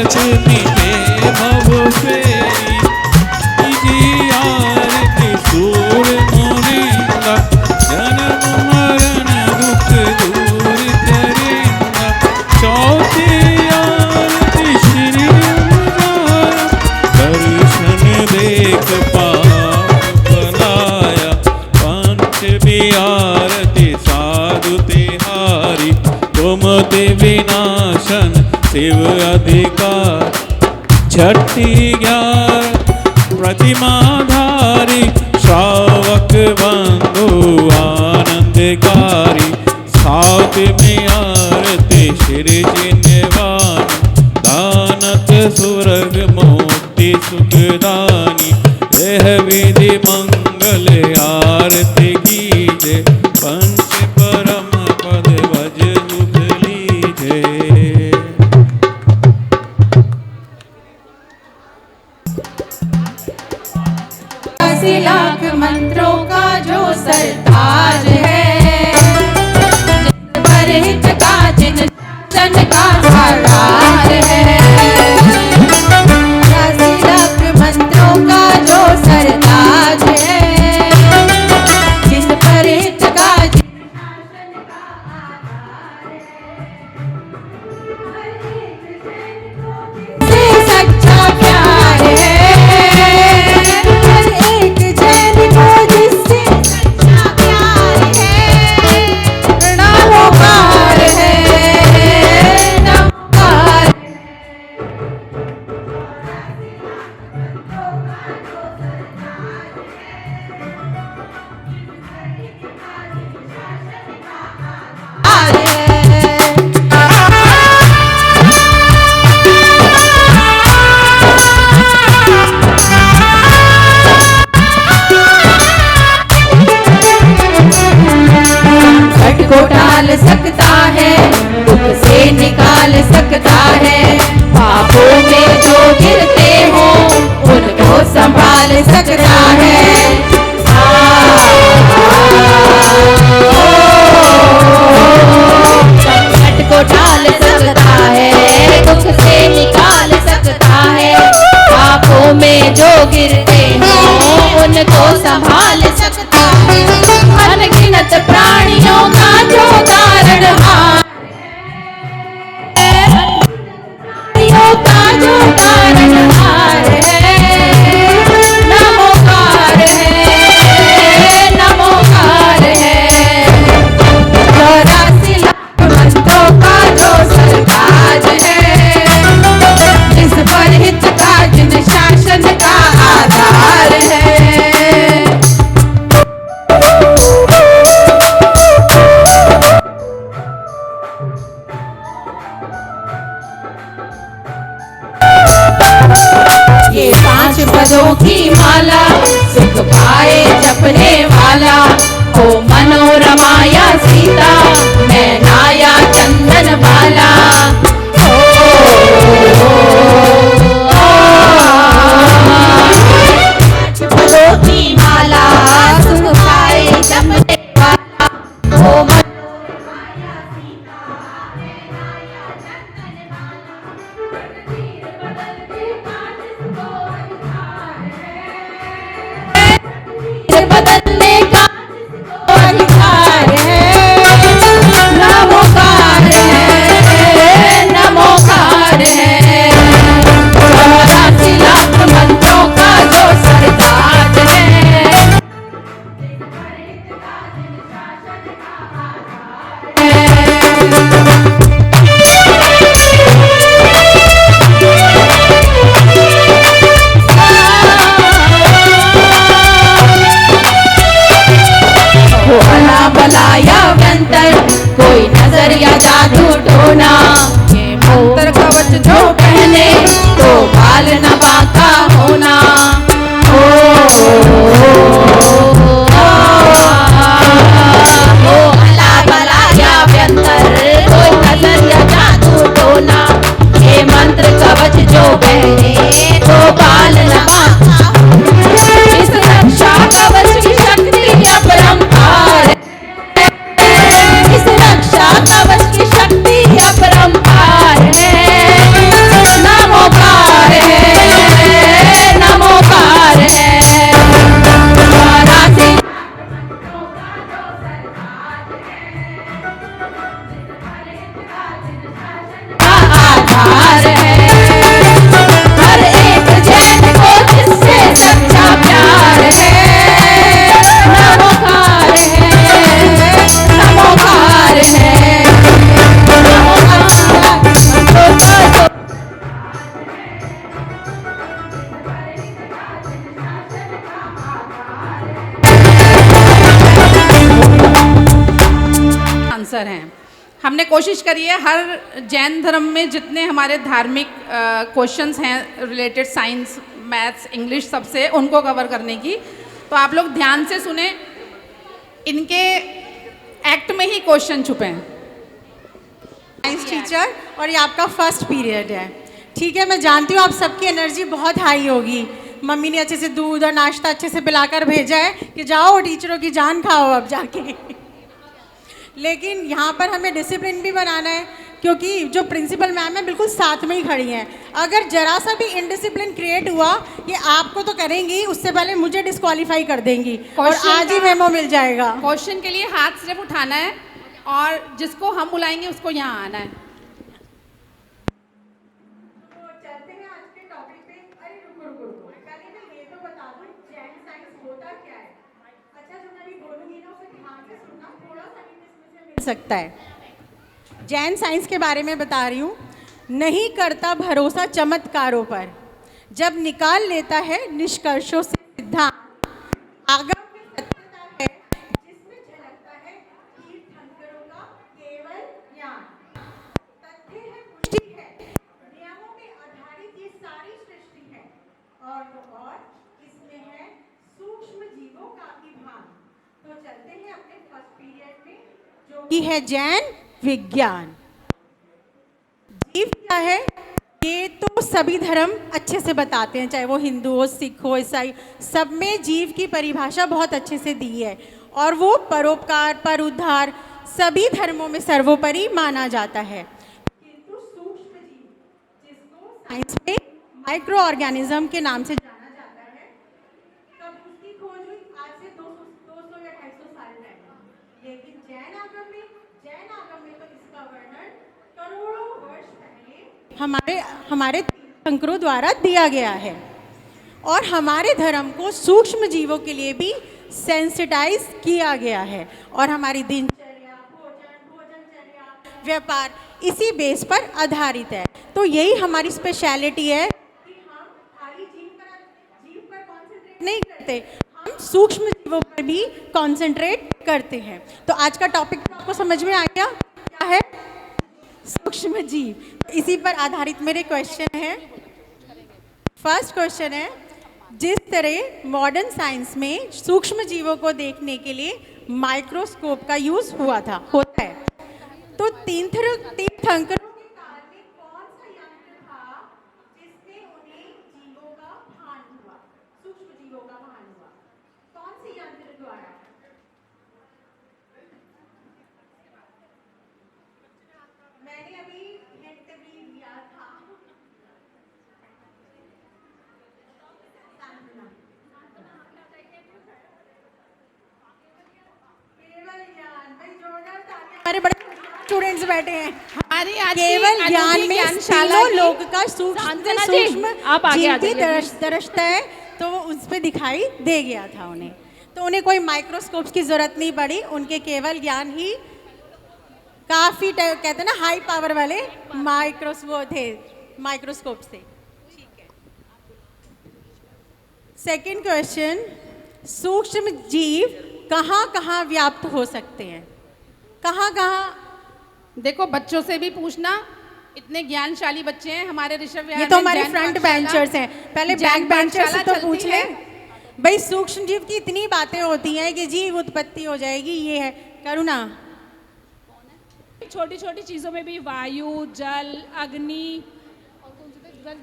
सच मिटे भव फेरी, कीजी आरती सूर मुनिंदा, जन्म मरण दुख दूर करेंगा। चौथी आरती श्री उजारा, दर्शन देख पाप बनाया। पंचमी आरती साधु तिहारी, तुमति विनाशन शिव अधिकार। छठी 11 प्रतिमाधारी, श्रावक बंधु आनंदकारी। सातवीं आरती श्री जिनवानी, दानक सुरग मुक्ति सुखदानी। यह विधि मंगल आरती कीजे, पंच परम पद भज दुख लीजे। 80 लाख मंत्रों का जो सरताज है, पर हित का जिन जन का आधार है। 80 लाख मंत्रों का जो सरताज है, जिस पर हित का जिन जन का आधार है। से सच्चा प्यार है, को टाल सकता है, दुख से निकाल सकता है। पापों में जो गिरते हो उनको संभाल सकता है। संकट को टाल सकता है, दुख से निकाल सकता है। पापों में जो गिरते हो उनको संभाल सकता है। अनगिनत प्राणियों का जो तारणहार है, प्राणियों का जो तारणहार है। नमोकार है, नमोकार है। 84 लाख मंत्रों का जो सरताज है, जिस पर हित का जिन शासन का आधार है। ये 5 पदों की माला, सुख पाए जपने वाला। हो मनोरमा या सीता, नैना या चंदन बाला। हो 5 पदों की माला, सुख पाए जपने वाला। हो मनोरमा या सीता, नैना या चंदन बाला। बदलने का अधिकार है। नमोकार है, नमोकार है। 84 लाख मंत्रों का जो सरताज है, बलाया व्यंतर, कोई नजर या जादू टोना। ये मंत्र कवच जो पहने तो बाल न बांका होना। ओ अला बलाया व्यंतर, कोई नजर या जादू टोना। ये मंत्र कवच जो पहने तो बाल न बांका। इस रक्षा कवच की शक्ति अपरंपार, इस रक्षा कवच की शक्ति अपरंपार है। नमो हमने कोशिश करी है हर जैन धर्म में जितने हमारे धार्मिक क्वेश्चंस हैं रिलेटेड साइंस, मैथ्स, इंग्लिश सबसे उनको कवर करने की। तो आप लोग ध्यान से सुने, इनके एक्ट में ही क्वेश्चन छुपे हैं। साइंस टीचर, और ये आपका फर्स्ट पीरियड है, ठीक है। मैं जानती हूँ आप सबकी एनर्जी बहुत हाई होगी। मम्मी ने अच्छे से दूध और नाश्ता अच्छे से पिलाकर भेजा है कि जाओ टीचरों की जान खाओ अब जाके। लेकिन यहाँ पर हमें डिसिप्लिन भी बनाना है, क्योंकि जो प्रिंसिपल मैम है बिल्कुल साथ में ही खड़ी हैं। अगर जरा सा भी इनडिसिप्लिन क्रिएट हुआ, ये आपको तो करेंगी, उससे पहले मुझे डिस्क्वालीफाई कर देंगी और आज ही मेमो मिल जाएगा। क्वेश्चन के लिए हाथ सिर्फ उठाना है और जिसको हम बुलाएंगे उसको यहाँ आना है। सकता है। जैन साइंस के बारे में बता रही हूँ। नहीं करता भरोसा चमत्कारों पर, जब निकाल लेता है निष्कर्षों से सिद्धांत, आगम में सत्यता है जिसमें झलकता है तीर्थंकरों का केवल ज्ञान। तथ्य है, पुष्टि है, नियमों में आधारित ये सारी सृष्टि है, और तो और इसमें है सूक्ष्म जीवों का भी भान। तो चलते हैं अपने फर्स्ट पीरियड में, जो कि है जैन विज्ञान। जीव क्या है, ये तो सभी धर्म अच्छे से बताते हैं, चाहे वो हिंदू हो, सिख हो, ईसाई, सब में जीव की परिभाषा बहुत अच्छे से दी है। और वो परोपकार, पर उद्धार सभी धर्मों में सर्वोपरि माना जाता है। किंतु सूक्ष्म जीव, जिसको साइंस में माइक्रो ऑर्गेनिज्म के नाम से जाना जाता है, तब उसकी खोज हुई आज से 200 या 250 साल पहले। लेकिन जैन आगम में तो इसका वर्णन करोड़ों वर्ष पहले हमारे तीर्थंकरों द्वारा दिया गया है। और हमारे धर्म को सूक्ष्म जीवों के लिए भी सेंसिटाइज किया गया है। और हमारी दिनचर्या, भोजनचर्या, व्यापार इसी बेस पर आधारित है। तो यही हमारी स्पेशलिटी है कि हम खाली जीव पर कॉन्सेंट्रेट नहीं करते, हम सूक्ष्म जीवों पर भी कॉन्सेंट्रेट करते हैं। तो आज का टॉपिक आपको समझ में आ गया क्या है? सूक्ष्म जीव। इसी पर आधारित मेरे क्वेश्चन हैं। फर्स्ट क्वेश्चन है, जिस तरह मॉडर्न साइंस में सूक्ष्म जीवों को देखने के लिए माइक्रोस्कोप का यूज होता है, तो तीर्थंकरों के काल में कौन सा यंत्र था जिससे उन्हें जीवों का भान हुआ, सूक्ष्म जीवों का भान हुआ? कौन से यंत्र द्वारा? मैंने अभी हिंट भी दिया था। केवल ज्ञान, भाई जोरदार तालियां। हमारे बड़े स्टूडेंट्स बैठे हैं। हमारी आज केवल ज्ञान में ज्ञानशाला तीनों लोग का सूक्ष्म आप आगे आ जीव जाइए। दर्शता है, तो वो उस पे दिखाई दे गया था उन्हें। तो उन्हें कोई माइक्रोस्कोप की जरूरत नहीं पड़ी, उनके केवल ज्ञान ही काफी कहते हैं ना हाई पावर वाले माइक्रोस्कोप से। ठीक है। सेकंड क्वेश्चन, सूक्ष्म जीव कहाँ कहाँ व्याप्त हो सकते हैं? कहाँ कहाँ? देखो, बच्चों से भी पूछना, इतने ज्ञानशाली बच्चे हैं हमारे ऋषभ विहार ये तो में। हमारे जैन फ्रंट पाठशाला- बेंचर्स हैं, पहले जैन बैक बेंचर्स से पाठशाला तो पूछ चलती ले। है। भाई सूक्ष्म जीव की इतनी बातें होती हैं कि जीव उत्पत्ति हो जाएगी, ये है करुणा। छोटी छोटी चीज़ों में भी वायु, जल, अग्नि,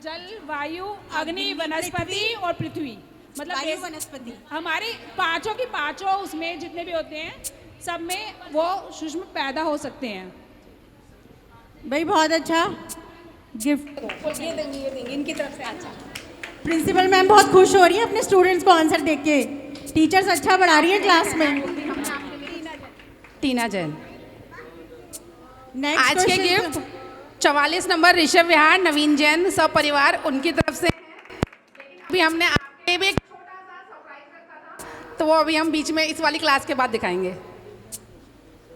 जल, वायु, अग्नि, वनस्पति और पृथ्वी, मतलब वायु, वनस्पति, हमारे पांचों की पांचों उसमें जितने भी होते हैं सब में वो सूक्ष्म पैदा हो सकते हैं। भाई बहुत अच्छा गिफ्ट ये देंगे इनकी तरफ से। अच्छा, प्रिंसिपल मैम बहुत खुश हो रही है अपने स्टूडेंट्स को आंसर देख के। टीचर्स अच्छा पढ़ा रही है क्लास में। टीना जैन। नेक्स्ट आज के गिफ्ट 44 नंबर ऋषभ विहार, नवीन जैन, सब परिवार उनकी तरफ से। अभी हमने आपके भी एक छोटा सा सरप्राइज रखा था, तो वो अभी हम बीच में इस वाली क्लास के बाद दिखाएंगे।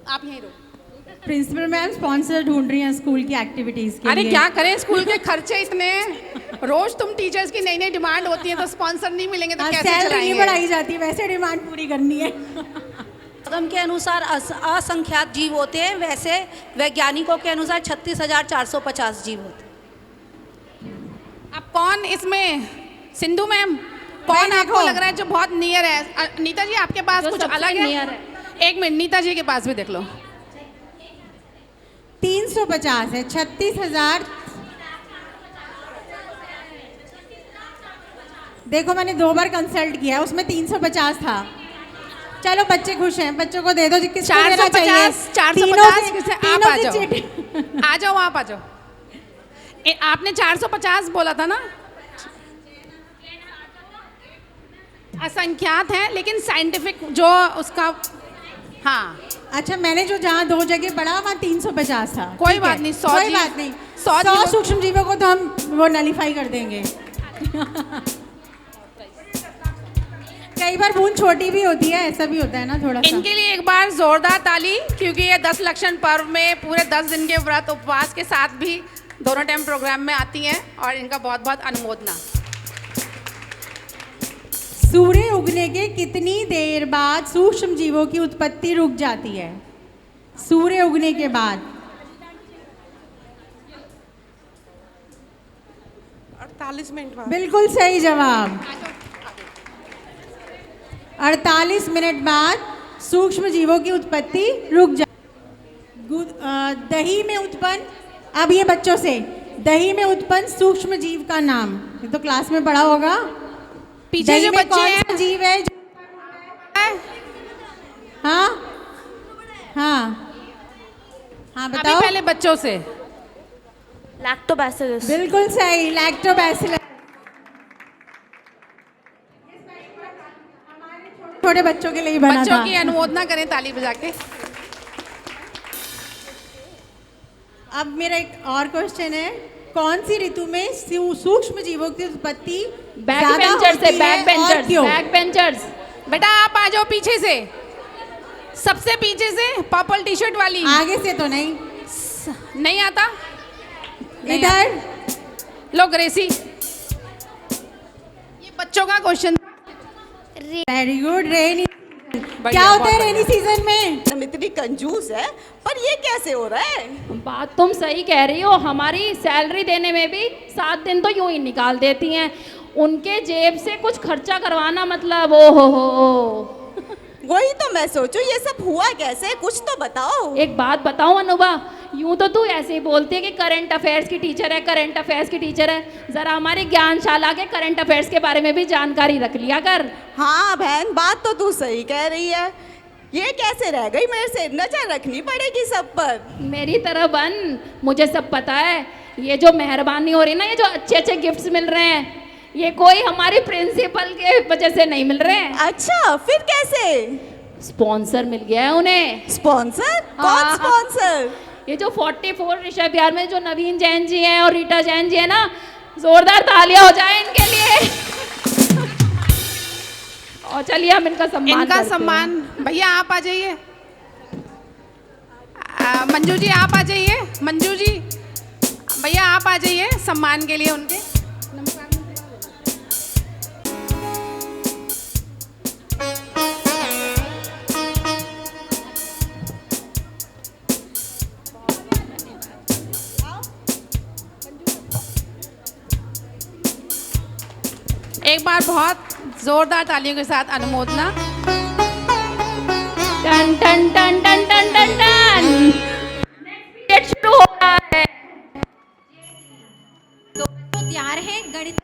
आप यहीं रहो। प्रिंसिपल मैम स्पॉन्सर ढूंढ रही हैं स्कूल की एक्टिविटीज के अरे लिए। क्या करें, स्कूल के खर्चे इतने, रोज तुम टीचर्स की नई नई डिमांड होती है, तो स्पॉन्सर नहीं मिलेंगे तो कैसे सैलरी नहीं चलाएंगे? बढ़ाई जाती, वैसे डिमांड पूरी करनी है। गम के अनुसार असंख्यात जीव होते हैं, वैसे वैज्ञानिकों के अनुसार 36,450 जीव होते हैं। अब कौन इसमें, सिंधु मैम, कौन मैं आपको देखो। लग रहा है जो बहुत नियर है? नीता जी आपके पास जो कुछ सबसे अलग near है? एक मिनट, नीता जी के पास भी देख लो। 350 है, 36,000। देखो मैंने 2 बार कंसल्ट किया, उसमें 350 था। चलो बच्चे खुश हैं, बच्चों को दे दो, किसको देना चाहिए? 450 किसे? आप तीनों आ की जाओ, चिट। आ जाओ, आप आ जाओ। आपने 450 बोला था ना? असंख्यात है, लेकिन साइंटिफिक जो उसका, हाँ अच्छा, मैंने जो जहाँ 2 जगह पढ़ा वहाँ 350 था। कोई ठीक बात है, नहीं, 100 कोई जीव- बात नहीं। 100 100 जीवों- सूक्ष्म जीवों को तो हम वो नलीफाई कर देंगे। कई बार बूंद छोटी भी होती है, ऐसा भी होता है ना थोड़ा सा। इनके लिए एक बार जोरदार ताली, क्योंकि ये 10 लक्षण पर्व में पूरे 10 दिन के व्रत उपवास के साथ भी दोनों टाइम प्रोग्राम में आती हैं, और इनका बहुत बहुत अनुमोदना। सूर्य उगने के कितनी देर बाद सूक्ष्म जीवों की उत्पत्ति रुक जाती है? सूर्य उगने के बाद 48 मिनट बाद। बिल्कुल सही जवाब। 48 मिनट बाद सूक्ष्म जीवों की उत्पत्ति रुक जा। दही में उत्पन्न, अब ये बच्चों से, दही में उत्पन्न सूक्ष्म जीव का नाम, ये तो क्लास में पढ़ा होगा। पीछे दही जो में बच्चे कौन हैं, सा जीव है हाँ हाँ हाँ अभी बताओ। पहले बच्चों से। लैक्टोबैसिलस। बिल्कुल सही, लैक्टोबैसिलस। छोटे बच्चों के लिए ही बना बच्चों था। की अनुमोदना करें ताली बजा के। अब मेरा एक और क्वेश्चन है, कौन सी ऋतु में सूक्ष्म जीवों की उत्पत्ति बैक ज्यादा बेंचर्स होती है, है बैक और बेंचर्स, क्यों? Back benchers. बेटा आप आ जाओ पीछे से, सबसे पीछे से, पर्पल टी शर्ट वाली। आगे से तो नहीं, नहीं आता? नहीं इधर। लो ग्रेसी, ये बच्चों का क्वेश्चन। Very good. रेनी बढ़िया, क्या होता है बहुत रेनी सीजन में? हम इतनी कंजूस है, पर ये कैसे हो रहा है? बात तुम सही कह रही हो, हमारी सैलरी देने में भी 7 दिन तो यूं ही निकाल देती हैं। उनके जेब से कुछ खर्चा करवाना मतलब ओ हो। वही तो मैं सोचूं, ये सब हुआ कैसे, कुछ तो बताओ। एक बात बताऊं अनुभा, यूं तो तू ऐसे ही बोलती है कि करंट अफेयर्स की टीचर है, करंट अफेयर्स की टीचर है। जरा हमारी ज्ञानशाला के करंट अफेयर्स के बारे में भी जानकारी रख लिया कर। हाँ बहन, बात तो तू सही कह रही है। ये कैसे रह गई, मेरे से नजर रखनी पड़ेगी सब पर। मेरी तरह बन, मुझे सब पता है। ये जो मेहरबानी हो रही है ना, ये जो अच्छे अच्छे गिफ्ट्स मिल रहे हैं, ये कोई हमारी प्रिंसिपल के वजह से नहीं मिल रहे हैं। अच्छा, फिर कैसे? स्पॉन्सर मिल गया है उन्हें। स्पॉन्सर? कौन हाँ। स्पॉन्सर? ये जो 44 ऋषभ विहार में जो नवीन जैन जी हैं और रीटा जैन जी है ना, जोरदार तालियां हो जाए इनके लिए। और चलिए हम इनका सम्मान इनका करते हैं। सम्मान, भैया आप आ जाइए। मंजू जी आप आ जाइए, मंजू जी, भैया आप आ जाइए सम्मान के लिए उनके। एक बार बहुत जोरदार तालियों के साथ अनुमोदना। टन टन टन टन टन टन टन। पीरियड शुरू हो रहा है। तो तैयार है गणित।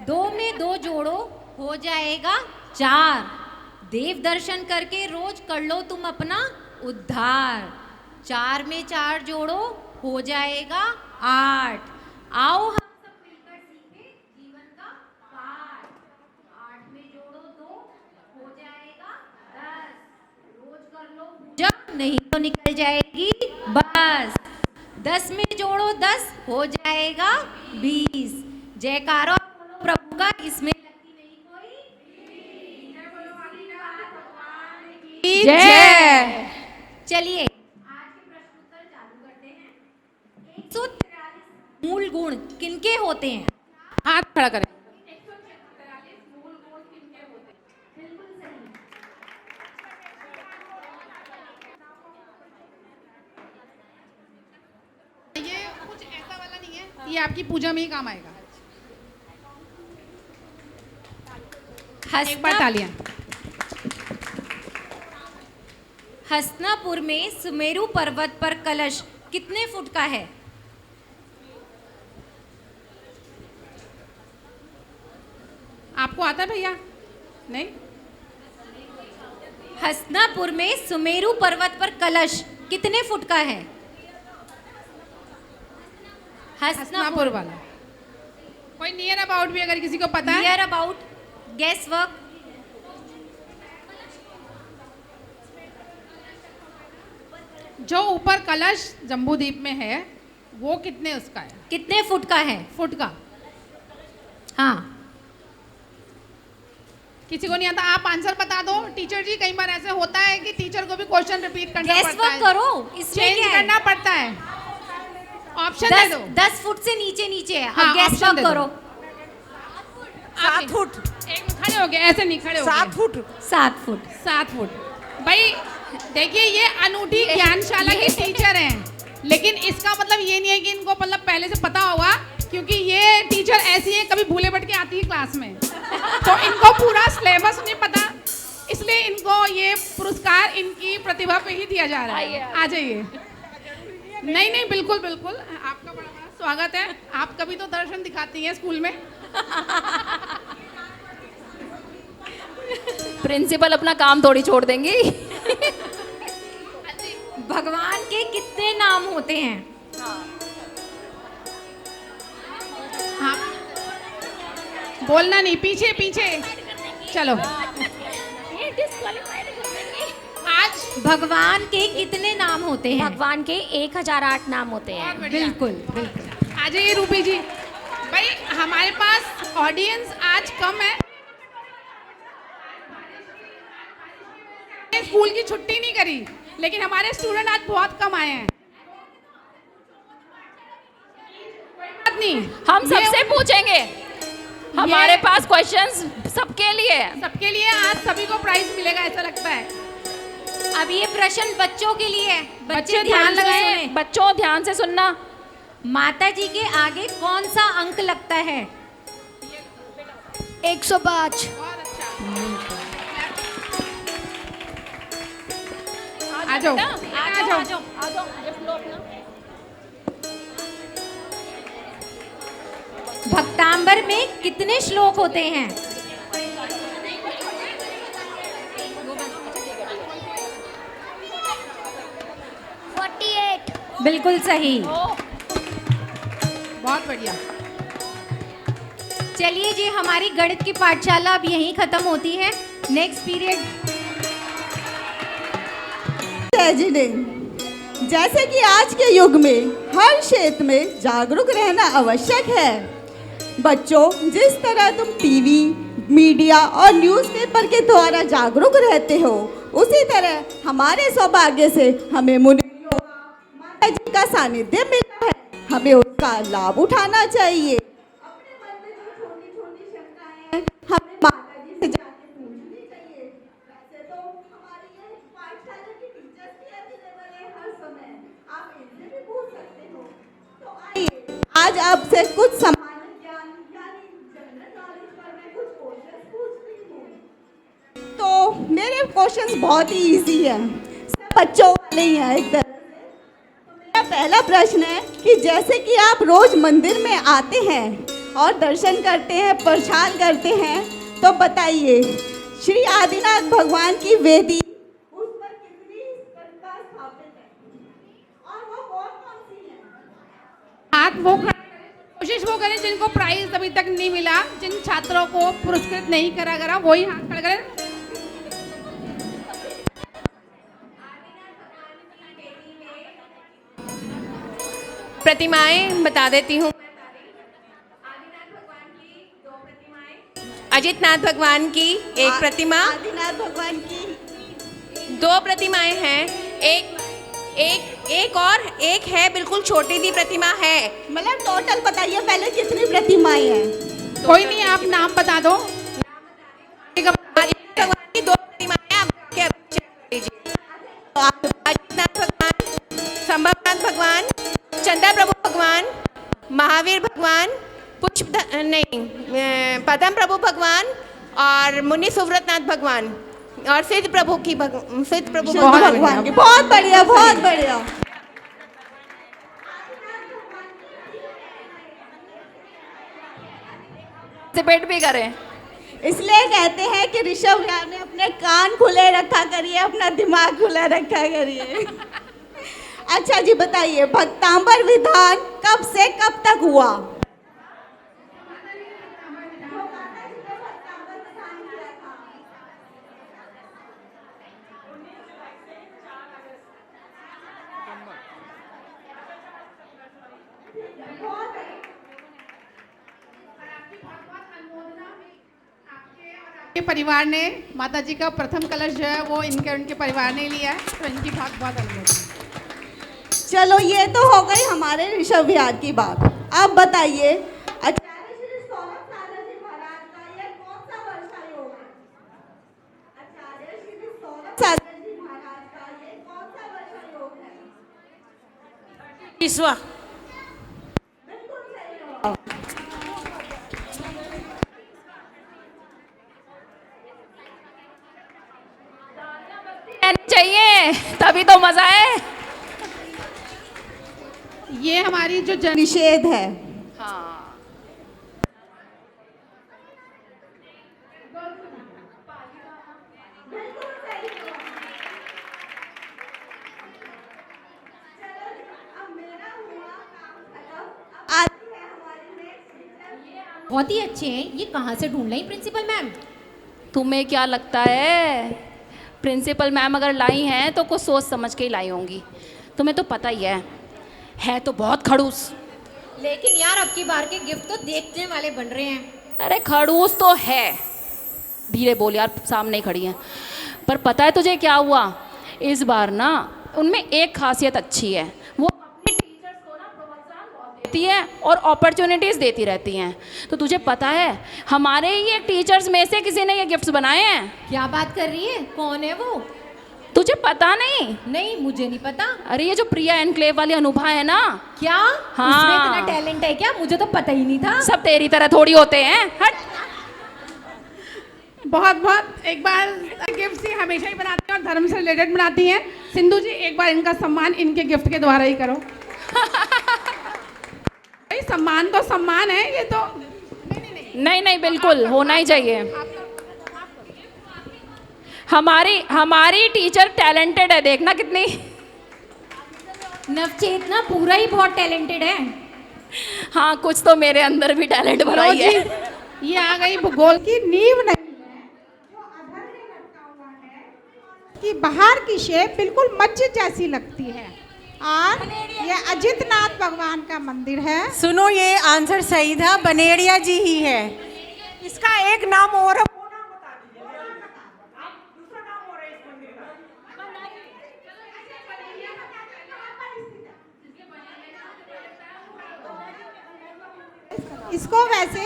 2 में 2 जोड़ो हो जाएगा 4। देव दर्शन करके रोज कर लो तुम अपना उद्धार। 4 में 4 जोड़ो हो जाएगा 8। आओ हम सब मिलकर सीखे जीवन का पाठ। 8 में जोड़ो 2 हो जाएगा 10। रोज कर लो जब नहीं तो निकल जाएगी बस। 10 में जोड़ो 10 हो जाएगा 20। जयकारा बोलो प्रभु का, इसमें लगती नहीं कोई। जय। चलिए आज के प्रश्न उत्तर चालू करते हैं। 143 मूल गुण किनके होते हैं? हाथ खड़ा करें। कुछ ऐसा वाला नहीं है, ये आपकी पूजा में ही काम आएगा। एक बार तालियां। हसनापुर में सुमेरु पर्वत पर कलश कितने फुट का है? आपको आता है भैया? नहीं? हसनापुर में सुमेरु पर्वत पर कलश कितने फुट का है? हसनापुर वाला कोई नियर अबाउट भी अगर किसी को पता है? Near about, guess work. जो ऊपर कलश जम्बूद्वीप में है वो कितने उसका है? कितने फुट का है? फुट का। हाँ, किसी को नहीं आता? आप आंसर बता दो। टीचर जी कई बार ऐसे होता है कि टीचर को भी क्वेश्चन रिपीट करना गेस पड़ता वर्क है, करो, इसमें चेंज क्या है? करना पड़ता है। ऑप्शन दे दो। 10 फुट से नीचे नीचे है। हाँ, अब गेस option वर्क दे दो। करो। 7 फुट। एक में खड़े हो गए, ऐसे नहीं खड़े हो गए। 7 फुट। 7 फुट। 7 फुट। भाई देखिए ये अनूठी ज्ञानशाला के टीचर हैं, लेकिन इसका मतलब ये नहीं है कि इनको मतलब पहले से पता होगा, क्योंकि ये टीचर ऐसी है कभी भूले भटके आती है क्लास में, तो इनको पूरा सिलेबस नहीं पता, इसलिए इनको ये पुरस्कार इनकी प्रतिभा पे ही दिया जा रहा है। आ जाइए। नहीं नहीं, बिल्कुल बिल्कुल, आपका बड़ा बड़ा स्वागत है। आप कभी तो दर्शन दिखाती हैं स्कूल में। प्रिंसिपल अपना काम थोड़ी छोड़ देंगी। भगवान के कितने नाम होते हैं? हाँ, बोलना नहीं, पीछे पीछे चलो। आज भगवान के कितने नाम होते हैं? भगवान के 1008 नाम होते हैं। बिल्कुल बिल्कुल। आ जाइए रूपी जी। भाई हमारे पास ऑडियंस आज कम है, स्कूल की छुट्टी नहीं करी, लेकिन हमारे स्टूडेंट आज बहुत कम आए हैं। बात नहीं, हम सबसे पूछेंगे, हमारे पास क्वेश्चंस सबके लिए। सबके लिए आज सभी को प्राइज मिलेगा ऐसा लगता है। अब ये प्रश्न बच्चों के लिए है। बच्चे ध्यान लगाएं। सुने। बच्चों ध्यान से सुनना। माता जी के आगे कौन सा अंक लगता है? 105। बहुत अच्छा। आ जाओ, आ जाओ। भक्तांबर में कितने श्लोक होते हैं? 48। बिल्कुल सही। बहुत बढ़िया। चलिए जी, हमारी गणित की पाठशाला अब यहीं खत्म होती है। Next period. जी ने जैसे कि आज के युग में हर क्षेत्र में जागरूक रहना आवश्यक है। बच्चों, जिस तरह तुम टीवी, मीडिया और न्यूज़पेपर के द्वारा जागरूक रहते हो, उसी तरह हमारे सौभाग्य से हमें मुनियों माता जी का सानिध्य मिला है। हमें उसका लाभ उठाना चाहिए। अपने मन में जो छोटी-छोटी शंकाएं हैं, हमें माता जी से जाके पूछनी चाहिए। वैसे तो हमारी ये पाठशाला की टीचर्स भी अवेलेबल है हर समय, आप इनसे भी पूछ सकते हो। तो आइए आज आपसे कुछ सामान्य ज्ञान यानी जनरल नॉलेज पर मैं कुछ क्वेश्चंस पूछती हूँ। तो मेरे क्वेश्चंस बहुत ही इजी हैं, सब बच्चों वाले ही हैं एक तरह से। तो मेरा पहला प्रश्न है कि जैसे कि आप रोज मंदिर में आते हैं और दर्शन करते हैं, प्रसाद करते हैं, तो बताइए श्री आदिनाथ भगवान की वेदी उस पर कितनी प्रतिमा स्थापित है और वो कौन-कौन सी है? हाथ वो खड़े करें, कोशिश वो करें जिनको प्राइज अभी तक नहीं मिला, जिन छात्रों को पुरस्कृत नहीं करा गया, वही हाथ खड़े करें। प्रतिमाएं बता देती हूँ। अजितनाथ भगवान की एक प्रतिमा, आदिनाथ भगवान की 2 प्रतिमाएं हैं, एक और एक है बिल्कुल छोटी सी प्रतिमा है। मतलब टोटल बताइए पहले कितनी प्रतिमाएं हैं? कोई नहीं, आप नाम बता दो। भगवान की 2 प्रतिमाएं आप जाके अभी चेक कर लीजिए। अजितनाथ भगवान, संभवनाथ भगवान, चंद्र प्रभु भगवान महावीर भगवान, पद्म प्रभु भगवान और मुनि सुव्रतनाथ भगवान और सिद्ध प्रभु भगवान की। बहुत बढ़िया, बहुत बढ़िया। पार्टिसिपेट भी करें। इसलिए कहते हैं कि ऋषभ विहार में अपने कान खुले रखा करिए, अपना दिमाग खुला रखा करिए। अच्छा जी, बताइए भक्तांबर विधान कब से कब तक हुआ? के परिवार ने माता जी का प्रथम कलश जो है वो उनके परिवार ने लिया है, तो इनकी बहुत बहुत अनुमोदन। चलो, ये तो हो गई हमारे ऋषभ विहार की बात। अब बताइए आचार्य श्री सौरभ सागर जी महाराज का ये कौन सा वर्षा योग है? आचार्य श्री सौरभ सागर जी महाराज का ये कौन सा वर्षा योग है? ईश्वर। बिल्कुल सही जवाब। चाहिए तभी तो मजा है। ये हमारी जो निषेध है। हाँ, बहुत ही अच्छे हैं। ये कहाँ से ढूंढ लाई प्रिंसिपल मैम? तुम्हें क्या लगता है प्रिंसिपल मैम अगर लाई हैं तो कुछ सोच समझ के ही लाई होंगी। तुम्हें तो पता ही है तो बहुत खड़ूस। लेकिन यार अब की बार के गिफ्ट तो देखने वाले बन रहे हैं। अरे खड़ूस तो है, धीरे बोल यार, सामने ही खड़ी हैं। पर पता है तुझे क्या हुआ इस बार ना, उनमें एक खासियत अच्छी है, वो अपने टीचर्स को ना प्रोत्साहन बहुत देती है और अपॉर्चुनिटीज़ देती रहती हैं। तो तुझे पता है हमारे ही एक टीचर्स में से किसी ने ये गिफ्ट्स बनाए हैं। क्या बात कर रही है? कौन है वो? तुझे पता नहीं? नहीं, मुझे नहीं पता। अरे ये जो प्रिया एनक्लेव वाली अनुभा है ना। क्या? हाँ। उसमें इतना टैलेंट है क्या? मुझे तो पता ही नहीं था। सब तेरी तरह थोड़ी होते हैं, हट। बहुत बहुत एक बार गिफ्ट ही हमेशा ही बनाती हैं और धर्म से रिलेटेड बनाती हैं। सिंधु जी एक बार इनका सम्मान इनके गिफ्ट के द्वारा ही करो। भाई सम्मान तो सम्मान है, ये तो नहीं बिल्कुल होना ही चाहिए। हमारी टीचर टैलेंटेड है, देखना कितनी। नवचेतना पूरा ही बहुत टैलेंटेड है। हाँ, कुछ तो मेरे अंदर भी टैलेंट भरा ही है। ये आ गई भूगोल की नींव नहीं है, जो अधर में लटका हुआ है कि बाहर की शेप बिल्कुल मस्जिद जैसी लगती है और ये अजितनाथ भगवान का मंदिर है। सुनो, ये आंसर सही था, बनेड़िया जी ही है। इसका एक नाम और है, इसको वैसे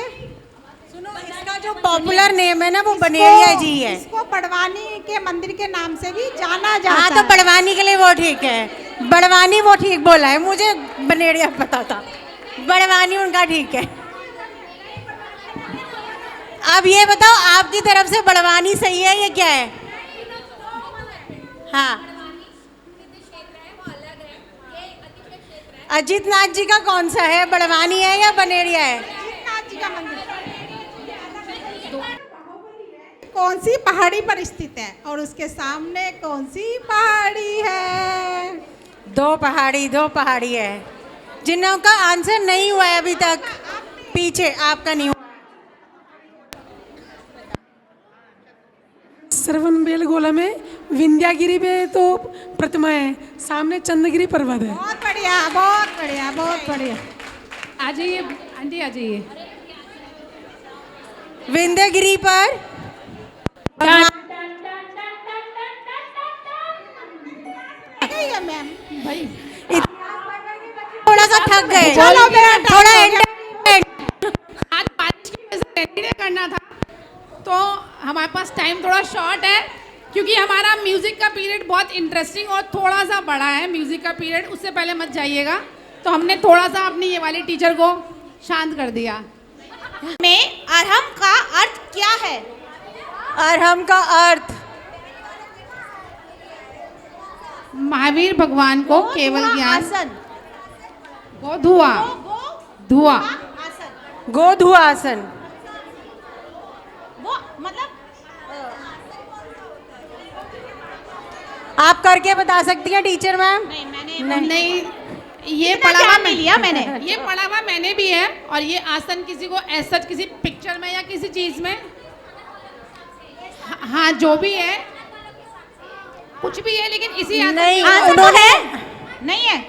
सुनो, इसका जो पॉपुलर नेम है ना वो बनेड़िया जी है। इसको बड़वानी के मंदिर के नाम से भी जाना जाता है। हाँ, तो बड़वानी के लिए वो ठीक है, बड़वानी वो ठीक बोला है, मुझे बनेड़िया पता था, बड़वानी उनका ठीक है। अब ये बताओ आपकी तरफ से बड़वानी सही है या क्या है? हाँ, अजितनाथ जी का कौन सा है, बड़वानी है या बनेड़िया है? अजितनाथ जी का मंदिर कौन सी पहाड़ी पर स्थित है और उसके सामने कौन सी पहाड़ी है? दो पहाड़ी है। जिनका आंसर नहीं हुआ है अभी तक, पीछे आपका नहीं हुआ। श्रवण बेलगोला में विंध्यागिरी में तो प्रतिमा है, सामने चंद्रगिरी पर्वत है। बहुत बढ़िया, बहुत बढ़िया, बहुत बढ़िया। आ जाइए आंटी, आ जाइए। विंध्यगिरी पर मैम भाई थोड़ा सा थक गए, चलो मेरा थोड़ा आज बारिश की वजह से रेडी करना था, तो हमारे पास टाइम थोड़ा शॉर्ट है क्योंकि हमारा म्यूजिक का पीरियड बहुत इंटरेस्टिंग और थोड़ा सा बड़ा है। म्यूजिक का पीरियड, उससे पहले मत जाइएगा। तो तो हमने थोड़ा सा अपनी ये वाली टीचर को शांत कर दिया। में अरहम का अर्थ क्या है? अरहम का अर्थ महावीर भगवान को केवल ज्ञान। आसन। गोधुआ धुआ आसन। गोधुआ आसन। वो मतलब आप करके बता सकती हैं टीचर मैम? नहीं, ये इतना पढ़ा हुआ ज्ञान नहीं लिया मैंने। ये पढ़ा हुआ मैंने भी है। और ये आसन किसी को ऐसा किसी पिक्चर में या किसी चीज में, हाँ जो भी है, कुछ भी है, लेकिन इसी आसन नहीं, की- आसन तो है नहीं है।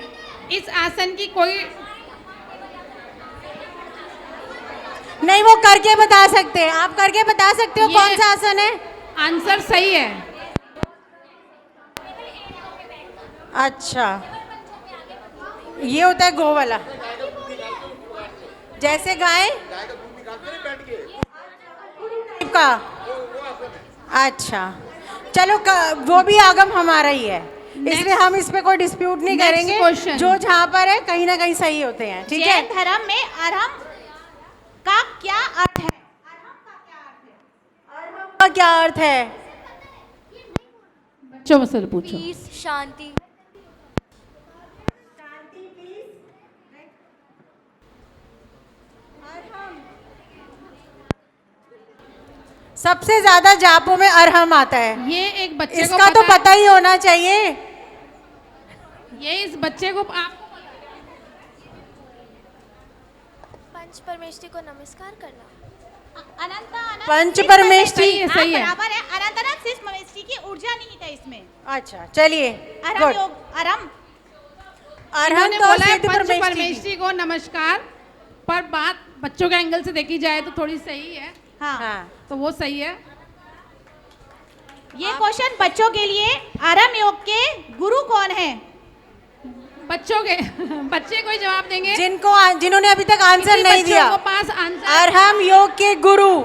इस आसन की कोई नहीं, वो करके बता सकते हैं। आप करके बता सकते हो ये- कौन सा आसन है? आंसर सही है। अच्छा, ये होता है गो वाला, जैसे गाय का। अच्छा चलो, वो भी आगम हमारा ही है, इसलिए हम इस पे कोई डिस्प्यूट नहीं Next करेंगे। question. जो जहाँ पर है कहीं ना कहीं सही होते हैं, ठीक है? जैन धर्म में अरहम का क्या अर्थ है? का क्या अर्थ है? बच्चों से पूछो। पीस, शांति। सबसे ज्यादा जापों में अरहम आता है, ये एक बच्चे को इसका तो पता ही होना चाहिए। ये इस बच्चे को आप पंच परमेश्वरी को नमस्कार करना। अनंत पंच परमेष्टि। सही है। बराबर है। अनंत अनंत सिर्फ परमेष्टि की ऊर्जा नहीं है इसमें। अच्छा चलिए, अरहम गुड। योग अरहम अरहम इन्होंने तो बोला है सिद्ध पंच परमेष्टि की। परमेष्टि को नमस्कार, पर बात बच्चों के एंगल से देखी जाए तो थोड़ी सही है, हाँ, तो वो सही है। ये क्वेश्चन बच्चों के लिए। अरहम योग के गुरु कौन है? बच्चों के बच्चे कोई जवाब देंगे? जिन्होंने अभी तक आंसर किसी नहीं बच्चों दिया। को पास आंसर। अरहम योग के गुरु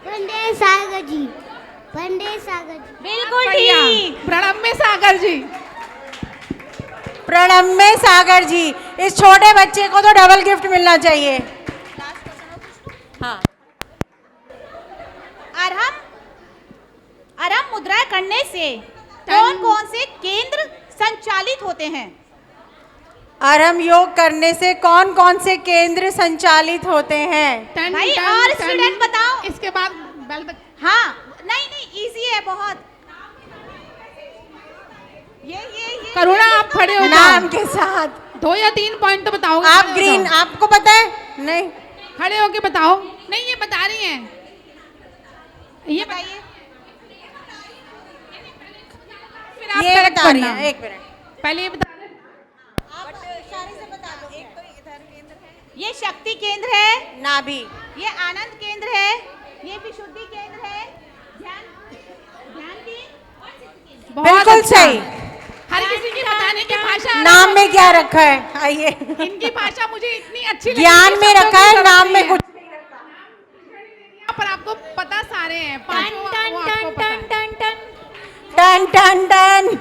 पंडित सागर जी। पंडित सागर जी। बिल्कुल बढ़िया। ठीक। प्रणब में सागर जी। प्रणब में सागर जी। इस छोटे बच्चे को तो डबल गिफ्ट मिलना चाहिए। हाँ, अरहम अरहम मुद्रा करने से कौन कौन से केंद्र संचालित होते हैं? अरहम योग करने से कौन कौन से केंद्र संचालित होते हैं? टन, भाई टन, और टन। स्टूडेंट बताओ। इसके बाद बेल बज- हाँ, नहीं इजी है बहुत। ये करुणा आप खड़े हो नाम जाओ। के साथ 2 या 3 पॉइंट तो बताओगे। आप खड़े हो ग्रीन, जाओ। आपको पता है? नहीं, खड़े होके बताओ। नहीं, ये बता रही हैं। ये बताइए। फिर आप ये करेक्ट बता रही करना। हैं, एक मिनट। पहले ये बता दें। आप इशारे से बता दो। एक तो इधर केंद्र है। ये शक्ति केंद्र है। नाभि। ये आनंद केंद्र है। ये विशुद्धि केंद्र है। ध्यान केंद्र। बहुत बिल्कुल अच्छा। सही। हर किसी की बताने की भाषा नाम में क्या रखा है? आइए, इनकी भाषा मुझे इतनी अच्छी लगी। ज्ञान कि में शब्दों रखा की है, जरूरत नाम में नहीं है। कुछ पर आपको पता सारे हैं। पांचों वो आपको पता है। टन टन टन।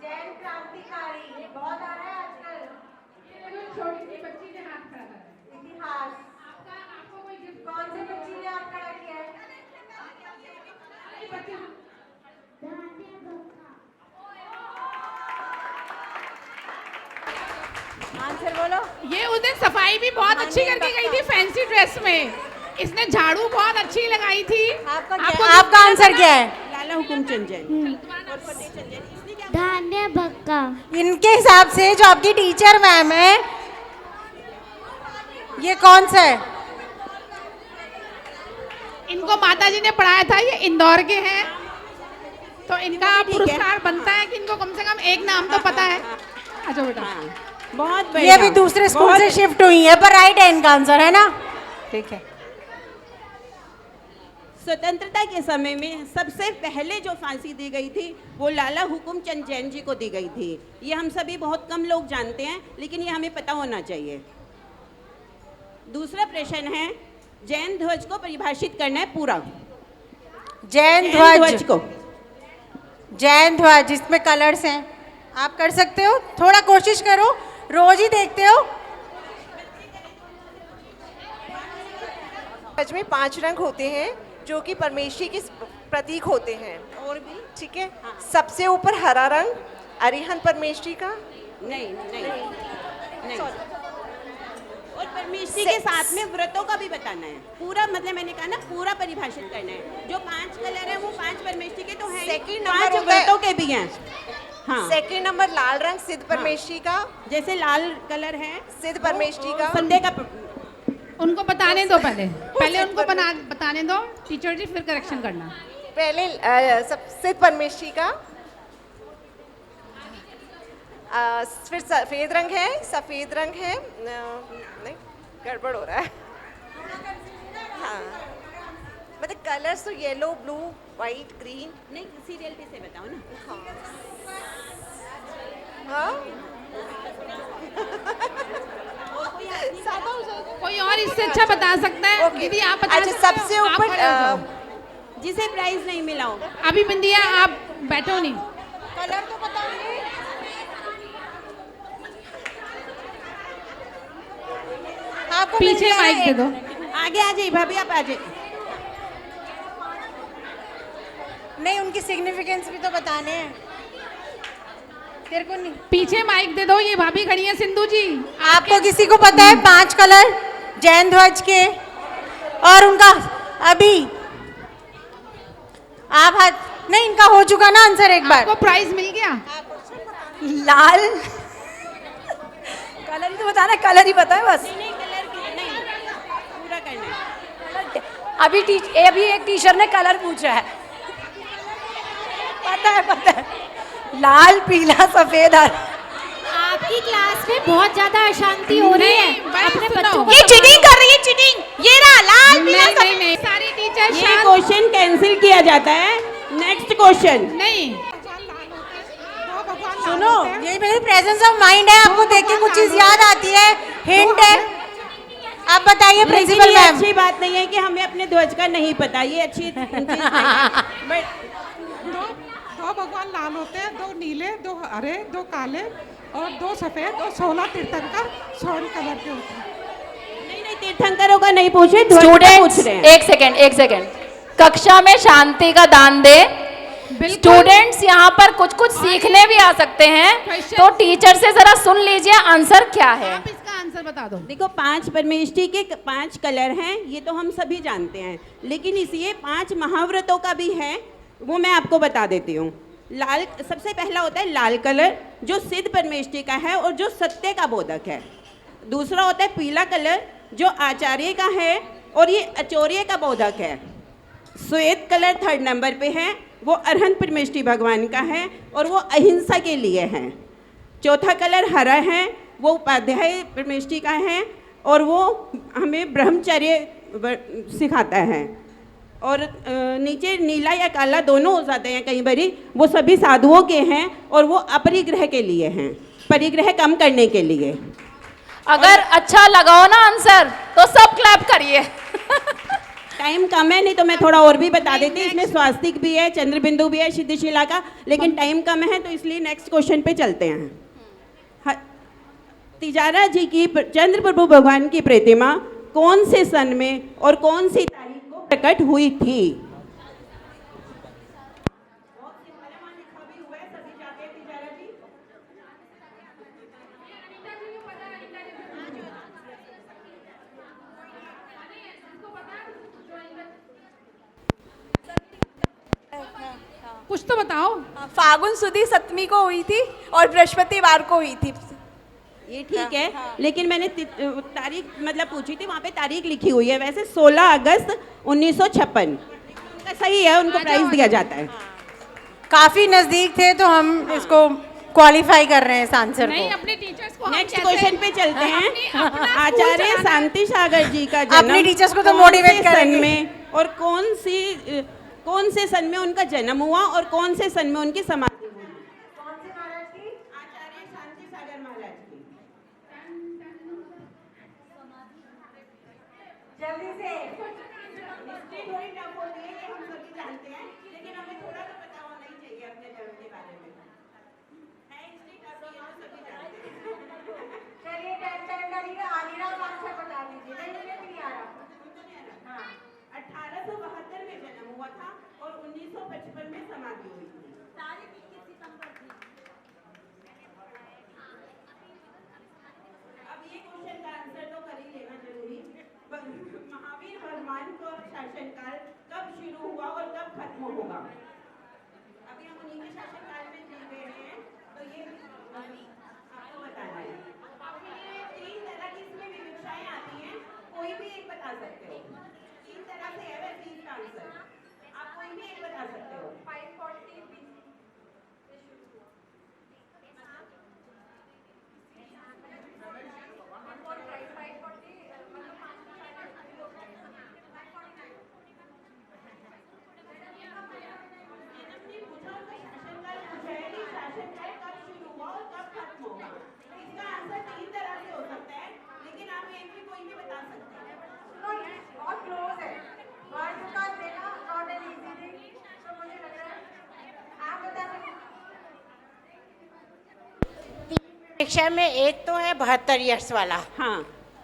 जैन क्रांतिकारी बहुत आ रहा है आजकल। छोटी सी बच्ची ने हाथ खड़ा करा। इतिहास। आपको कोई गिफ्ट कौन से बच्ची ने हाथ खड़ा किया है? आंसर बोलो। ये उस दिन सफाई भी बहुत अच्छी करके गई थी फैंसी ड्रेस में। इसने झाड़ू बहुत अच्छी लगाई थी। आपका आंसर क्या है? लाला हुकुमचंद जैन। धान्य भक्का। इनके हिसाब से जो आपकी टीचर मैम है, ये कौन सा है? इनको माता जी ने पढ़ाया था, ये इंदौर के हैं, तो इनका पुरस्कार बनता है कि इनको कम से कम एक नाम तो पता है। अच्छा बेटा, बहुत ये बढ़िया। भी दूसरे स्कूल से शिफ्ट हुई है, पर राइट है इनका आंसर, है ना? ठीक है। स्वतंत्रता के समय में सबसे पहले जो फांसी दी गई थी वो लाला हुकुम चंद जैन जी को दी गई थी। ये हम सभी बहुत कम लोग जानते हैं, लेकिन ये हमें पता होना चाहिए। दूसरा प्रश्न है, जैन ध्वज को परिभाषित करना है पूरा। जैन ध्वज को, जैन ध्वज, इसमें कलर्स हैं, आप कर सकते हो, थोड़ा कोशिश करो, रोज ही देखते हो। ध्वज में 5 रंग होते हैं जो कि परमेश्वरी के प्रतीक होते हैं। और भी ठीक है। सबसे ऊपर हरा रंग अरिहंत परमेश्वरी का। नहीं नहीं नहीं। और परमेश्वरी के साथ में व्रतों का भी बताना है पूरा, मतलब मैंने कहा ना पूरा परिभाषित करना है। जो 5 कलर है वो 5 परमेश्वरी के तो हैं, सेकंड 5 नंबर व्रतों के भी हैं। हाँ, सेकंड नंबर लाल रंग सिद्ध परमेश्वरी का। जैसे लाल कलर है सिद्ध परमेश्वरी का। संडे का। उनको बताने दो, पहले उनको बताने दो टीचर जी, फिर करेक्शन करना। पहले सिद्ध परमेश्वरी का। फिर सफेद रंग है, सफेद रंग है, नहीं गड़बड़ हो रहा है। हाँ, मतलब कलर्स तो येलो, ब्लू, वाइट, ग्रीन। नहीं, सीरियल पे से बताओ ना। हाँ कोई और इससे अच्छा बता सकता है? दीदी आप बता अच्छा, सकते हो? सबसे आप ऊपर खड़े हो जाओ। जिसे प्राइज नहीं मिला हो। अभी बिंदिया आप बैठो नहीं। कलर तो बताओगे? आपको मिल पीछे गया माइक दे एक। दो। आगे आ जाइए भाभी, आप आ जाइए। नहीं, उनकी सिग्निफिकेंस भी तो बताने हैं। तेरे को नहीं, पीछे माइक दे दो, ये भाभी खड़ी है सिंधु जी। आपको किसी को पता है 5 कलर जैन ध्वज के और उनका? अभी आप हाथ नहीं, इनका हो चुका ना आंसर एक बार। आपको प्राइज मिल गया। लाल कलर ही तो बताना, कलर ही बताए बस। नहीं, कलर नहीं, पूरा करना है। अभी एक टीचर ने कलर पूछा है। पता है लाल, पीला, सफेद। आपकी क्लास में बहुत ज्यादा अशांति हो रही है, अपने बच्चों को ये चीटिंग कर रही है, चीटिंग। ये रहा लाल, पीला, नहीं नहीं, सारी टीचर ये क्वेश्चन कैंसिल किया जाता है। Next question. नहीं, सुनो, ये मेरी प्रेजेंस ऑफ माइंड है, आपको देख के कुछ चीज याद आती है, हिंट है। आप बताइए प्रिंसिपल मैम। अच्छी बात नहीं है कि हमें अपने ध्वज का नहीं पता, ये अच्छी चीज नहीं है। बट दो भगवान लाल होते हैं, 2 नीले, 2 हरे, 2 काले और 2 सफेद और 16 तीर्थंकर 16 कलर के होते हैं। नहीं, तीर्थंकरों का नहीं पूछे, ध्वज का पूछ रहे हैं। एक सेकेंड। कक्षा में शांति का दान दे। स्टूडेंट्स यहाँ पर कुछ सीखने भी आ सकते हैं, तो टीचर से जरा सुन लीजिए आंसर क्या है। आप इसका आंसर बता दो। देखो, 5 परमेष्ठी के 5 कलर हैं, ये तो हम सभी जानते हैं, लेकिन इसलिए 5 महाव्रतों का भी है, वो मैं आपको बता देती हूँ। लाल, सबसे पहला होता है लाल कलर, जो सिद्ध परमेष्ठी का है और जो सत्य का बोधक है। दूसरा होता है पीला कलर, जो आचार्य का है और ये आचौर्य का बोधक है। श्वेत कलर 3rd नंबर पे है, वो अरहंत परमेष्ठी भगवान का है और वो अहिंसा के लिए है। चौथा कलर हरा है, वो उपाध्याय परमेष्ठी का है और वो हमें ब्रह्मचर्य सिखाता है। और नीचे नीला या काला दोनों हो जाते हैं कई बारी, वो सभी साधुओं के हैं और वो अपरिग्रह के लिए हैं, परिग्रह कम करने के लिए। अगर अच्छा लगाओ ना आंसर तो सब क्लैप करिए। टाइम कम है, नहीं तो मैं थोड़ा और भी बता देती। इसमें स्वास्तिक भी है, चंद्र बिंदु भी है सिद्धिशिला का, लेकिन टाइम कम है तो इसलिए नेक्स्ट क्वेश्चन पे चलते हैं। तिजारा जी की चंद्र प्रभु भगवान की प्रतिमा कौन से सन में और कौन सी तारीख को प्रकट हुई थी? कुछ तो बताओ। फागुन सुदी 7वीं को हुई थी और बृहस्पतिवार को हुई थी। ये ठीक है, लेकिन मैंने तारीख मतलब पूछी थी, वहाँ पे तारीख लिखी हुई है। वैसे 16 अगस्त 1956 सही है, उनको प्राइज दिया जाता है। काफी नजदीक थे तो हम इसको क्वालिफाई कर रहे हैं इस आंसर नहीं, को। अपने टीचर्स को नेक्स्ट क्वेश्चन पे चलते हैं। आचार्य शांति सागर जी का जन्म अपने टीचर्स को तो कौन मोटिवेट से करेंगे। सन में और कौन से सन में उनका जन्म हुआ और कौन से सन में उनकी समाधि हुई? कौन से महाराज की? आचार्य शांति सागर महाराज की। जल्दी से। हिस्ट्री थोड़ी टफ होती है, ये हम सभी जानते हैं, लेकिन हमें थोड़ा तो पता होना ही चाहिए अपने धर्म के बारे में। है हिस्ट्री टफ, ये हम सभी जानते हैं। चलिए आलिराम आंसर बता दीजिए। नहीं आ रहा। हाँ, 1872 में जन्म हुआ था और 1955 में समाधि हुई थी। तारीख 21 सितंबर थी। अब ये क्वेश्चन का आंसर तो कर ही लेना जरूरी। महावीर भगवान का शासनकाल कब शुरू हुआ और कब खत्म होगा? अभी हम उन्हीं के शासनकाल में जी रहे हैं, तो ये आपको बताना है। तीन तरह की इसमें विवक्षाएं आती हैं, कोई भी एक बता सकते हो। तीन तरह से है वैसे इसका आंसर, आप कोई भी एक बता सकते हो। 540 BC से शुरू हुआ। शिक्षा में एक तो है 72 ईयर्स वाला, हाँ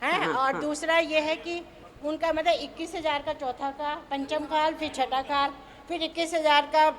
है, हाँ, और हाँ। दूसरा ये है कि उनका मतलब 21,000 का चौथा काल, पंचम काल, फिर छठा काल, फिर 21,000 का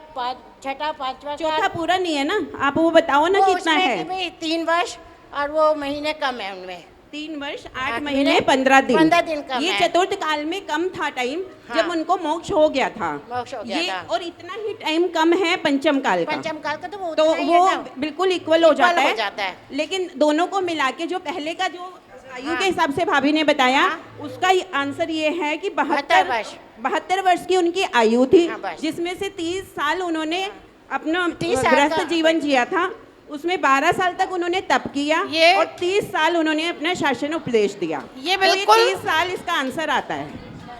छठा पांचवा चौथा काल। पूरा नहीं है ना, आप वो बताओ ना वो कितना उसमें है। कि भाई 3 वर्ष और वो महीने कम है उनमें। 3 वर्ष 8 8 महीने महीने 15 दिन। 15 दिन कम ये है। चतुर्थ काल में कम था टाइम, हाँ। जब उनको मोक्ष हो गया था। मोक्ष हो गया ये था। और इतना ही टाइम कम है पंचम काल का। पंचम काल का तो वो तो उतना ही है वो ना। बिल्कुल इक्वल हो Equal जाता हो है। जाता है। लेकिन दोनों को मिला के जो पहले का जो आयु के हिसाब से भाभी ने बताया, उसका आंसर ये है कि 72 वर्ष की उनकी आयु थी, जिसमें से 30 साल उन्होंने अपना 30 साल गृहस्थ का- जीवन जिया था। उसमें 12 साल तक उन्होंने तप किया और 30 साल उन्होंने अपना शासन उपदेश दिया। ये तो बिल्कुल 30 साल इसका आंसर आता है।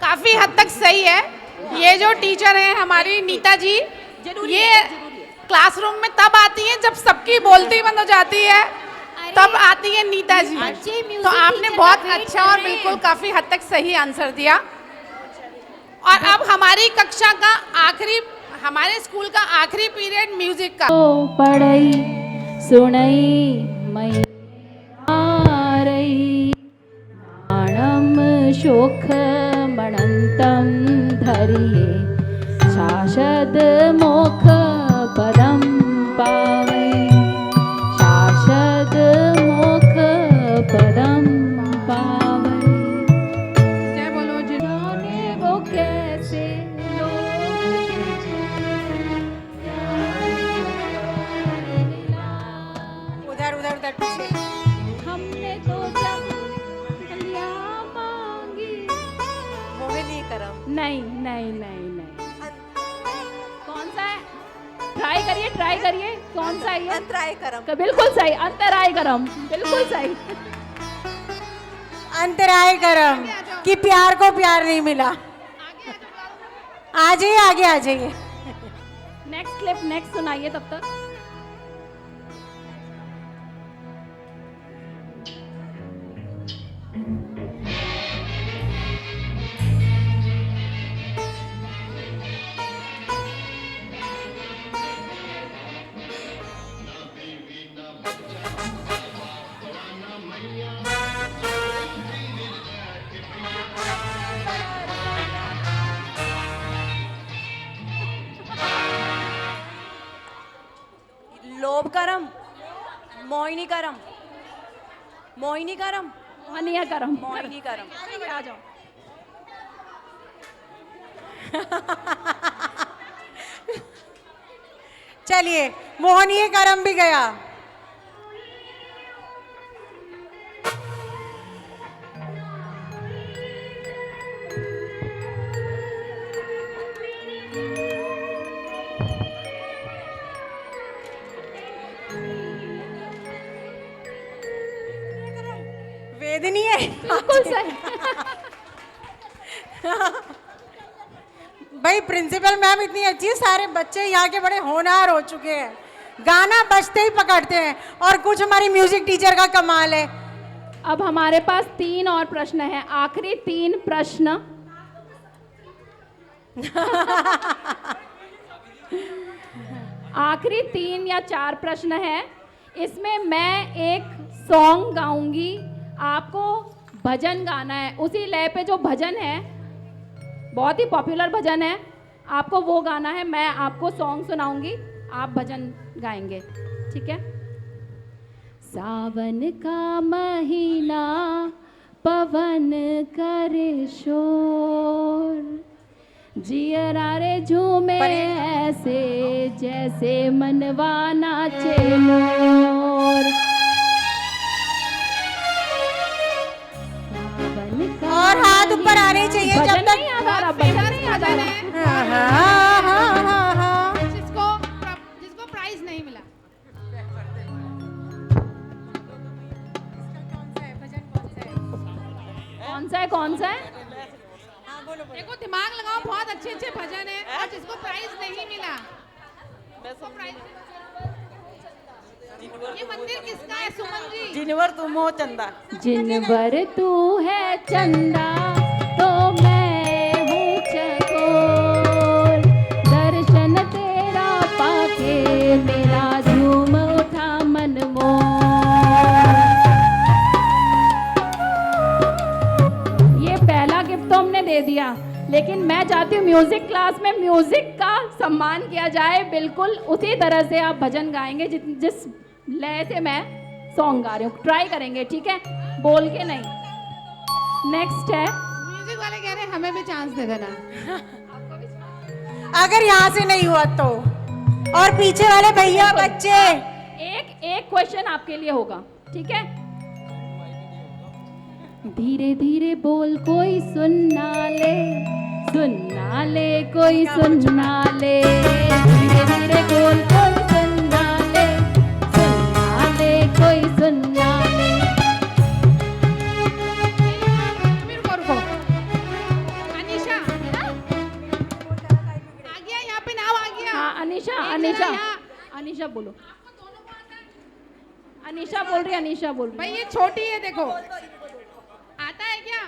काफी हद तक सही है। ये जो टीचर हैं हमारी नीता जी, ये क्लासरूम में तब आती हैं जब सबकी बोलती बंद हो जाती है, तब आती है नीता जी। तो आपने बहुत अच्छा और बिल्कुल काफी हद तक सही आंसर दिया। और अब हमारी कक्षा का आखिरी, हमारे स्कूल का आखिरी पीरियड म्यूजिक का। पढ़ई सुनई मई आरई बाणम शोख मणंतम धरिये शाशद मोख पदम पावै शाशद मोख पदम पावै। जय बोलो जाने वो कैसे उधर उधर उधर पीछे। हमने तो जंगलिया मांगी। मोहिनी करम। नहीं नहीं नहीं नहीं, कौन सा है? ट्राई करिए कौन सा है ये? अंतराय करम। बिल्कुल सही, अंतराय करम, बिल्कुल सही। अंतराय करम कि प्यार को प्यार नहीं मिला। आ जाइए, आगे आ जाइए। नेक्स्ट क्लिप नेक्स्ट सुनाइए तब तक। लोभ करम, मोहिनी करम, मोहिनी करम, मोहनिया करम, मोहिनी करम। आ जाओ। चलिए, मोहनीय करम भी गया। भाई प्रिंसिपल मैम इतनी अच्छी है, सारे बच्चे यहाँ के बड़े होनहार हो चुके हैं, गाना बजते ही पकड़ते हैं, और कुछ हमारी म्यूजिक टीचर का कमाल है। अब हमारे पास 3 और प्रश्न हैं, आखिरी 3 प्रश्न। आखिरी 3 या 4 प्रश्न है। इसमें मैं एक सॉन्ग गाऊंगी, आपको भजन गाना है। उसी लय पे जो भजन है, बहुत ही पॉपुलर भजन है, आपको वो गाना है। मैं आपको सॉन्ग सुनाऊंगी, आप भजन गाएंगे, ठीक है? सावन का महीना पवन करे शोर, जियरा रे झूमे ऐसे जैसे मनवा नाचे मोर। और हाथ ऊपर आने चाहिए जब तक नहीं याद आ रहा, भजन नहीं याद आ रहा। जिसको प्राइज नहीं मिला। कौन सा है? देखो दिमाग लगाओ, बहुत अच्छे अच्छे भजन है, और जिसको प्राइज नहीं मिला, ये मंदिर किसका है सुमन जी? जिनवर तुम हो चंदा, जिनवर तू है चंदा तो मैं हूँ चकोर, दर्शन तेरा पाके मेरा झूम उठा मन मोर। ये पहला गिफ्ट तो हमने दे दिया, लेकिन मैं चाहती हूँ म्यूजिक क्लास में म्यूजिक का सम्मान किया जाए। बिल्कुल उसी तरह से आप भजन गाएंगे जिस लय से मैं सॉन्ग गा रही हूँ। ट्राई करेंगे, ठीक है? बोल के नहीं। नेक्स्ट है, म्यूजिक वाले कह रहे हैं हमें भी चांस दे देना। अगर यहाँ से नहीं हुआ तो, और पीछे वाले भैया बच्चे, एक क्वेश्चन आपके लिए होगा, ठीक है? धीरे धीरे बोल कोई सुनना ले, सुनना ले कोई सुनना ले, धीरे धीरे बोल कोई सुनना ले, सुनना ले कोई सुनना ले। रुको अनीशा आ गया, यहाँ पे नाम आ गया। हाँ अनीशा बोलो। अनीशा बोल रही, अनीशा बोल रही। भाई ये छोटी है, देखो आता है क्या?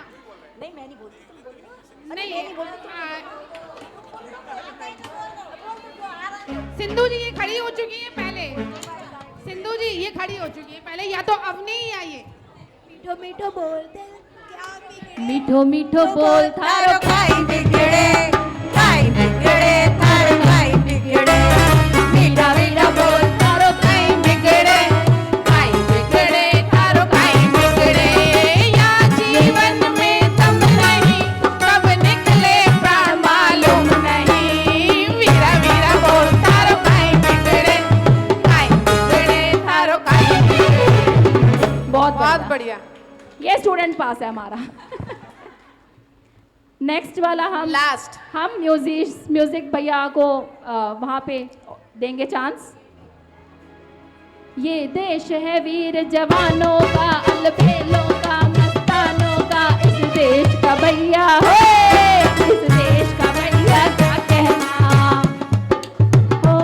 नहीं मैं नहीं बोलती, नहीं सिंधु जी ये खड़ी हो चुकी है पहले, सिंधु जी ये खड़ी हो चुकी है पहले, या तो अवनी ही आइए। मीठो मीठो बोलते मीठो मीठो बोल थारो खाई बिगड़े, खाई बिगड़े, थारो खाई बिगड़े, मीठा मीठा बोल थारो खाई बिगड़े, खाई बिगड़े थारो खाई बिगड़े, या जीवन में तब नहीं कब निकले प्राण मालूम नहीं, वीरा वीरा बोल थारो खाई बिगड़े, खाई बिगड़े थारो खाई बिगड़े। बहुत बढ़िया, ये स्टूडेंट पास है हमारा। नेक्स्ट वाला हम म्यूजिक भैया को वहाँ पे देंगे चांस। ये देश है वीर जवानों का, अलबेलों का, मस्तानों का, इस देश का भैया हो, इस देश का भैया क्या कहना हो।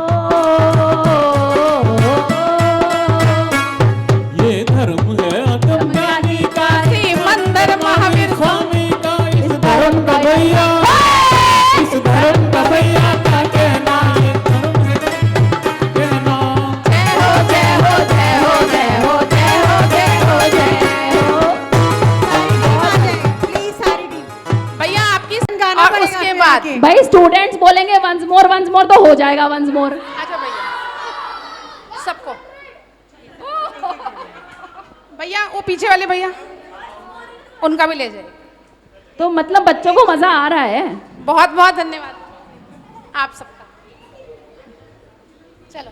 ये धर्म है आत्मज्ञानी का, मंदिर महावीर स्वामी का, इस धर्म का भैया, इस धर्म का भैया का कहना, ये धर्म है कहना। जय हो जय हो जय हो जय हो जय हो जय हो जय हो। प्लीज सारी टीम भैया आपकी गाना, और उसके बाद भाई स्टूडेंट्स बोलेंगे वंस मोर तो हो जाएगा वंस मोर। अच्छा भैया सबको, भैया वो पीछे वाले भैया उनका भी ले जाइए। तो मतलब बच्चों को मजा आ रहा है। बहुत बहुत धन्यवाद आप सबका। चलो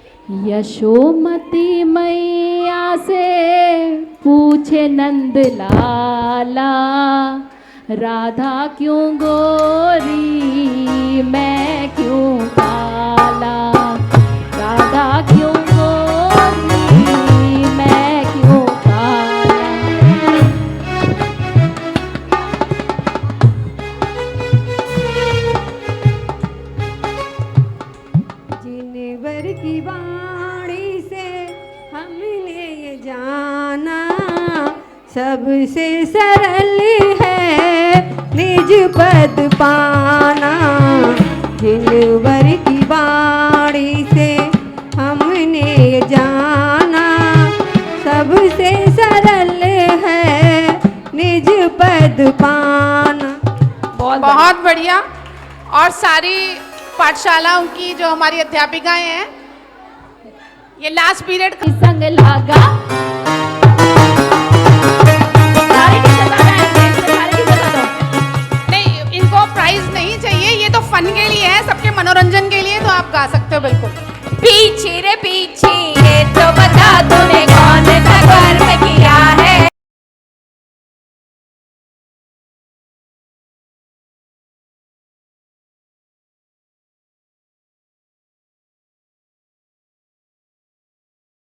यशोमती मैया से पूछे नंद लाला, राधा क्यों गोरी मैं क्यों काला, राधा क्यों गोरी मैं क्यों काला। सबसे सरल है निज पद पाना, जिनवर की वाणी से हमने जाना। सबसे सरल है निज पद पाना। बहुत बढ़िया। और सारी पाठशालाओं की जो हमारी अध्यापिकाएं हैं, ये लास्ट पीरियड संग लागा